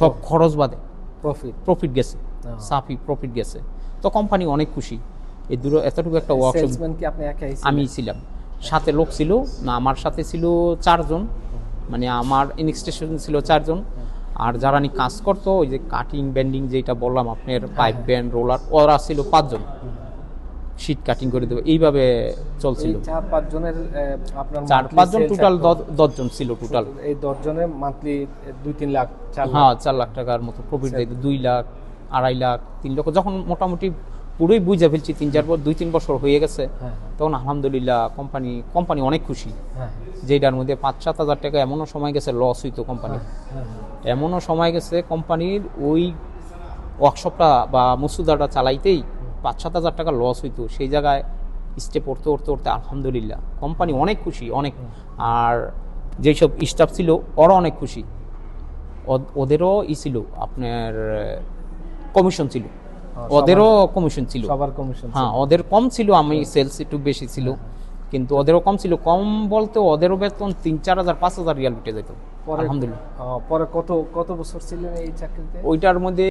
সব খরচ বাদে প্রফিট গেছে, সাফি প্রফিট গেছে। তো কোম্পানি অনেক খুশি। এই এতটুকু একটা ওয়ার্কশপ সেলসম্যান কি আপনি একাই ছিলেন? আমি ছিলাম, সাথে লোক ছিল না, আমার সাথে ছিল 4 জন, মানে আমার ইনস্টেশন ছিল 4 জন। আর যারা কাজ করতো ওই যে কাটিং বেন্ডিং যেটা বললাম আপনার, পাইপ ব্যান্ড রোলার, ওরা ছিল 5 জন, শীট কাটিং করে দেবে, এইভাবে চলছিল। 4-5 জনের আপনার 4-5 জন টোটাল 10 জন ছিল টোটাল। এই 10 জনের মান্থলি 2-3 লাখ 4 লাখ, হ্যাঁ 4 লাখ টাকার মতো প্রফিট দিত। 2 লাখ 2.5 লাখ 3 লক্ষ যখন মোটামুটি পুরোই বুঝে ফেলছি, 2-3 বছর হয়ে গেছে, তখন আলহামদুলিল্লাহ কোম্পানি অনেক খুশি। যেটার মধ্যে 5-7 হাজার টাকা এমনও সময় গেছে লস হইতো কোম্পানি, এমনও সময় গেছে কোম্পানির ওই ওয়ার্কশপটা বা মসুদাটা চালাইতেই 5-7 হাজার টাকা লস হইতো। সেই জায়গায় স্টেপ উঠতে আলহামদুলিল্লাহ কোম্পানি অনেক খুশি, অনেক। আর যেসব স্টাফ ছিল ওরা অনেক খুশি, ওদেরও ছিল আপনার কমিশন ছিল, ওদেরও কমিশন ছিল, সবার কমিশন। হ্যাঁ ওদের কম ছিল, আমি সেলস একটু বেশি ছিল, কিন্তু ওদেরও কম ছিল। কম বলতে ওদেরও বেতন 3-4 হাজার 5 হাজার রিয়াল উঠে যেত আলহামদুলিল্লাহ। পরে কত বছর ছিলেন এই চাকরিতে? ওইটার মধ্যে